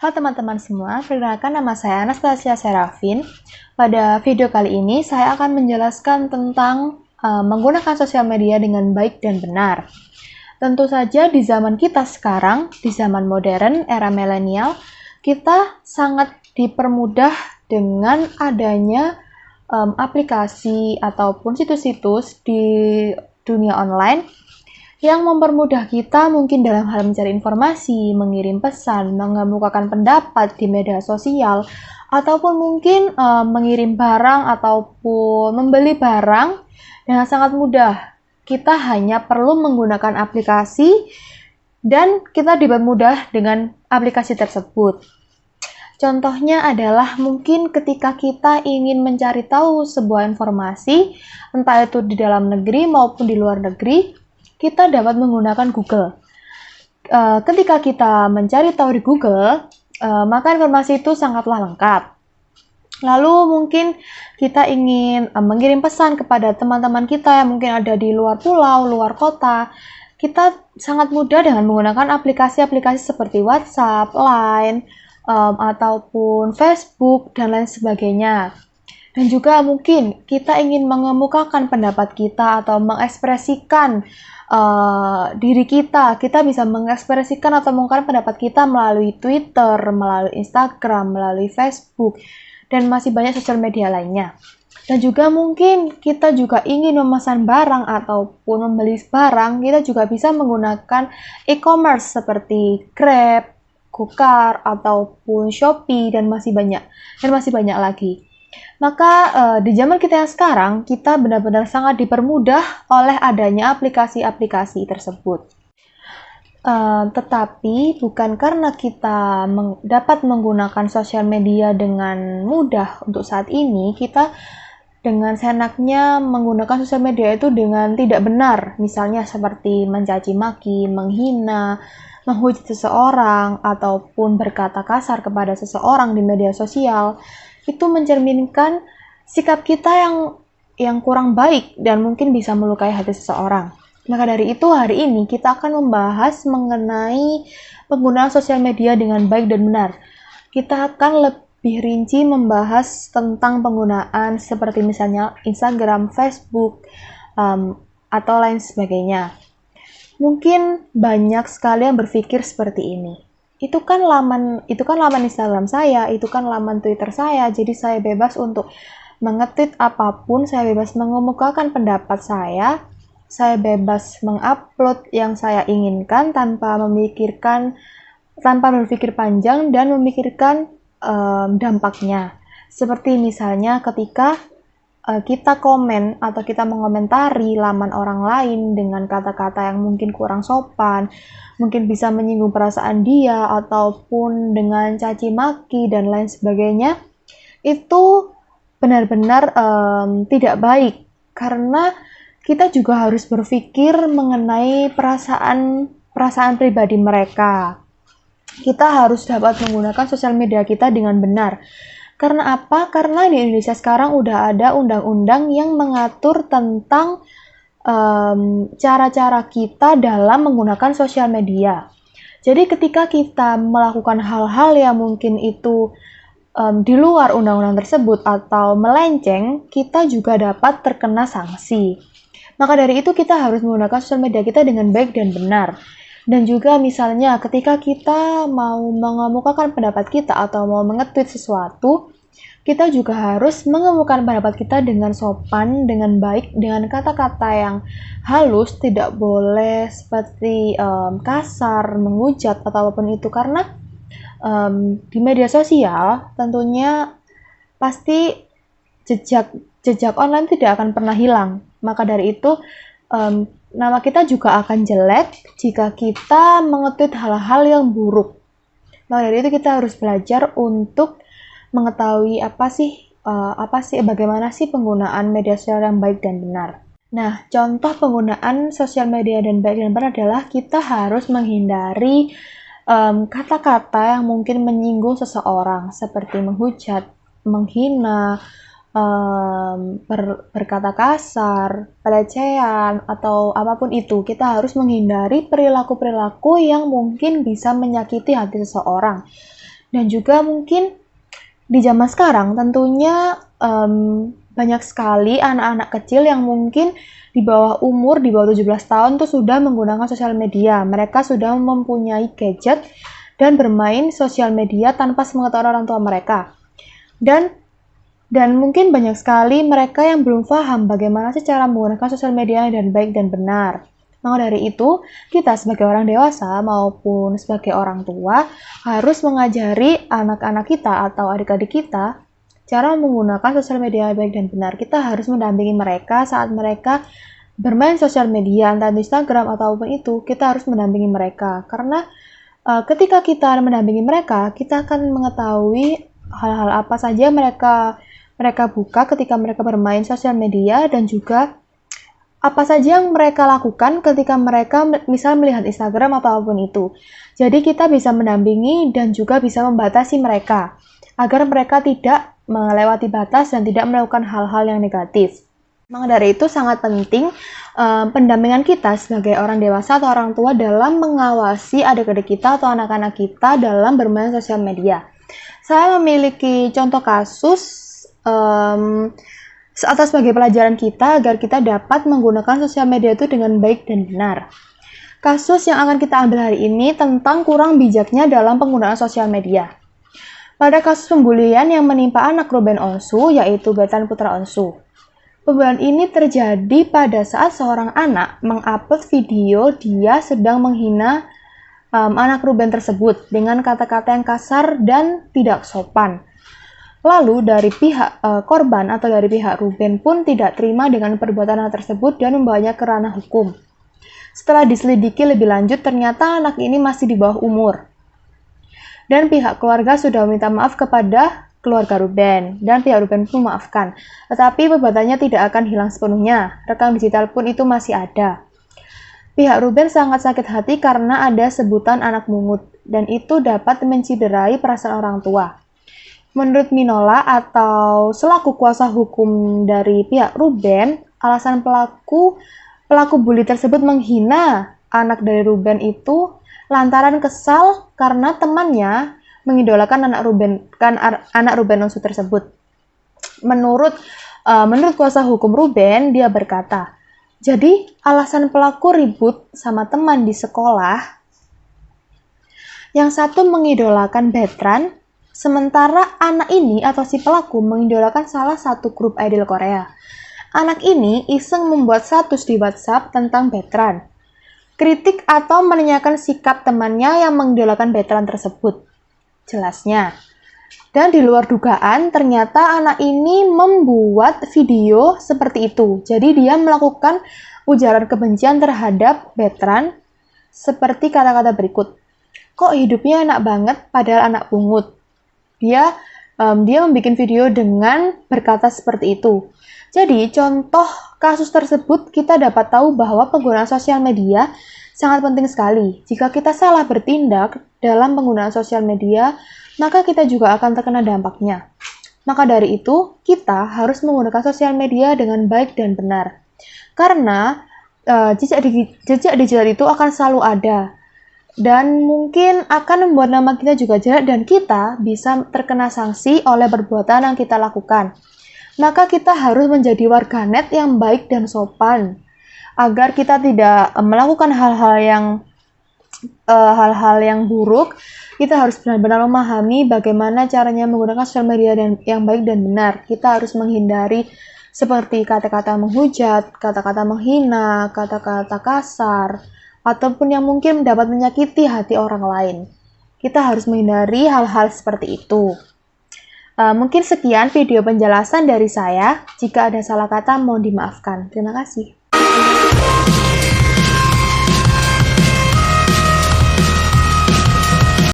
Halo teman-teman semua, perkenalkan nama saya Anastasia Serafin. Pada video kali ini saya akan menjelaskan tentang menggunakan sosial media dengan baik dan benar. Tentu saja di zaman kita sekarang, di zaman modern, era milenial, kita sangat dipermudah dengan adanya aplikasi ataupun situs-situs di dunia online yang mempermudah kita mungkin dalam hal mencari informasi, mengirim pesan, mengemukakan pendapat di media sosial, ataupun mungkin mengirim barang ataupun membeli barang dengan sangat mudah. Kita hanya perlu menggunakan aplikasi dan kita dipermudah dengan aplikasi tersebut. Contohnya adalah mungkin ketika kita ingin mencari tahu sebuah informasi, entah itu di dalam negeri maupun di luar negeri, kita dapat menggunakan Google. Ketika kita mencari tahu di Google, maka informasi itu sangatlah lengkap. Lalu mungkin kita ingin mengirim pesan kepada teman-teman kita yang mungkin ada di luar pulau, luar kota. Kita sangat mudah dengan menggunakan aplikasi-aplikasi seperti WhatsApp, Line, ataupun Facebook, dan lain sebagainya. Dan juga mungkin kita ingin mengemukakan pendapat kita atau mengekspresikan diri kita bisa mengekspresikan atau mengungkapkan pendapat kita melalui Twitter, melalui Instagram, melalui Facebook, dan masih banyak sosial media lainnya. Dan juga mungkin kita juga ingin memesan barang ataupun membeli barang, kita juga bisa menggunakan e-commerce seperti Grab, Gokar, ataupun Shopee, dan masih banyak lagi. Maka di zaman kita yang sekarang, kita benar-benar sangat dipermudah oleh adanya aplikasi-aplikasi tersebut. Tetapi bukan karena kita dapat menggunakan sosial media dengan mudah untuk saat ini, kita dengan seenaknya menggunakan sosial media itu dengan tidak benar. Misalnya seperti mencaci maki, menghina, menghujat seseorang, ataupun berkata kasar kepada seseorang di media sosial. Itu mencerminkan sikap kita yang kurang baik dan mungkin bisa melukai hati seseorang. Maka dari itu hari ini kita akan membahas mengenai penggunaan sosial media dengan baik dan benar. Kita akan lebih rinci membahas tentang penggunaan seperti misalnya Instagram, Facebook, atau lain sebagainya. Mungkin banyak sekali yang berpikir seperti ini. Itu kan laman Instagram saya, itu kan laman Twitter saya, jadi saya bebas untuk nge-tweet apapun, saya bebas mengemukakan pendapat saya bebas mengupload yang saya inginkan tanpa berpikir panjang dan memikirkan dampaknya. Seperti misalnya ketika kita komen atau kita mengomentari laman orang lain dengan kata-kata yang mungkin kurang sopan, mungkin bisa menyinggung perasaan dia, ataupun dengan caci maki dan lain sebagainya, itu benar-benar tidak baik, karena kita juga harus berpikir mengenai perasaan pribadi mereka. Kita harus dapat menggunakan sosial media kita dengan benar. Karena apa? Karena di Indonesia sekarang udah ada undang-undang yang mengatur tentang cara-cara kita dalam menggunakan sosial media. Jadi ketika kita melakukan hal-hal yang mungkin itu di luar undang-undang tersebut atau melenceng, kita juga dapat terkena sanksi. Maka dari itu kita harus menggunakan sosial media kita dengan baik dan benar. Dan juga misalnya ketika kita mau mengemukakan pendapat kita atau mau nge-tweet sesuatu, kita juga harus mengemukakan pendapat kita dengan sopan, dengan baik, dengan kata-kata yang halus, tidak boleh seperti kasar, menghujat, atau apapun itu. Karena di media sosial tentunya pasti jejak online tidak akan pernah hilang. Maka dari itu nama kita juga akan jelek jika kita menge-tweet hal-hal yang buruk. Maka dari itu kita harus belajar untuk mengetahui bagaimana sih penggunaan media sosial yang baik dan benar. Nah, contoh penggunaan sosial media dan baik dan benar adalah kita harus menghindari kata-kata yang mungkin menyinggung seseorang, seperti menghujat, menghina, berkata kasar, pelecehan, atau apapun itu. Kita harus menghindari perilaku-perilaku yang mungkin bisa menyakiti hati seseorang. Dan juga mungkin di zaman sekarang tentunya banyak sekali anak-anak kecil yang mungkin di bawah 17 tahun tuh sudah menggunakan sosial media. Mereka sudah mempunyai gadget dan bermain sosial media tanpa sepengetahuan orang tua mereka. Dan mungkin banyak sekali mereka yang belum paham bagaimana sih cara menggunakan sosial media dan baik dan benar. Maka dari itu, kita sebagai orang dewasa maupun sebagai orang tua harus mengajari anak-anak kita atau adik-adik kita cara menggunakan sosial media baik dan benar. Kita harus mendampingi mereka saat mereka bermain sosial media, entah di Instagram ataupun itu, kita harus mendampingi mereka. Karena ketika kita mendampingi mereka, kita akan mengetahui hal-hal apa saja mereka buka ketika mereka bermain sosial media, dan juga apa saja yang mereka lakukan ketika mereka misal melihat Instagram ataupun itu. Jadi kita bisa mendampingi dan juga bisa membatasi mereka agar mereka tidak melewati batas dan tidak melakukan hal-hal yang negatif. Maka dari itu sangat penting pendampingan kita sebagai orang dewasa atau orang tua dalam mengawasi adik-adik kita atau anak-anak kita dalam bermain sosial media. Saya memiliki contoh kasus atau sebagai pelajaran kita agar kita dapat menggunakan sosial media itu dengan baik dan benar. Kasus yang akan kita ambil hari ini tentang kurang bijaknya dalam penggunaan sosial media. Pada kasus pembulian yang menimpa anak Ruben Onsu, yaitu Betran Putra Onsu. Pembulian ini terjadi pada saat seorang anak mengupload video dia sedang menghina anak Ruben tersebut dengan kata-kata yang kasar dan tidak sopan. Lalu dari pihak korban atau dari pihak Ruben pun tidak terima dengan perbuatan tersebut dan membawanya ke ranah hukum. Setelah diselidiki lebih lanjut, ternyata anak ini masih di bawah umur. Dan pihak keluarga sudah meminta maaf kepada keluarga Ruben, dan pihak Ruben pun memaafkan. Tetapi perbuatannya tidak akan hilang sepenuhnya, rekam digital pun itu masih ada. Pihak Ruben sangat sakit hati karena ada sebutan anak mungut, dan itu dapat menciderai perasaan orang tua. Menurut Minola atau selaku kuasa hukum dari pihak Ruben, alasan pelaku bully tersebut menghina anak dari Ruben itu lantaran kesal karena temannya mengidolakan anak Ruben Onsu tersebut. Menurut kuasa hukum Ruben, dia berkata, jadi alasan pelaku ribut sama teman di sekolah, yang satu mengidolakan Betran, sementara anak ini atau si pelaku mengidolakan salah satu grup idol Korea. Anak ini iseng membuat status di WhatsApp tentang Betran. Kritik atau menanyakan sikap temannya yang mengidolakan Betran tersebut. Jelasnya. Dan di luar dugaan, ternyata anak ini membuat video seperti itu. Jadi dia melakukan ujaran kebencian terhadap Betran seperti kata-kata berikut. Kok hidupnya enak banget padahal anak pungut? Dia membuat video dengan berkata seperti itu. Jadi, contoh kasus tersebut kita dapat tahu bahwa penggunaan sosial media sangat penting sekali. Jika kita salah bertindak dalam penggunaan sosial media, maka kita juga akan terkena dampaknya. Maka dari itu, kita harus menggunakan sosial media dengan baik dan benar. Karena jejak digital itu akan selalu ada. Dan mungkin akan membuat nama kita juga jelek dan kita bisa terkena sanksi oleh perbuatan yang kita lakukan. Maka kita harus menjadi warganet yang baik dan sopan agar kita tidak melakukan hal-hal yang buruk. Kita harus benar-benar memahami bagaimana caranya menggunakan sosial media yang baik dan benar. Kita harus menghindari seperti kata-kata menghujat, kata-kata menghina, kata-kata kasar, ataupun yang mungkin dapat menyakiti hati orang lain. Kita harus menghindari hal-hal seperti itu. Mungkin sekian video penjelasan dari saya. Jika ada salah kata, mohon dimaafkan. Terima kasih.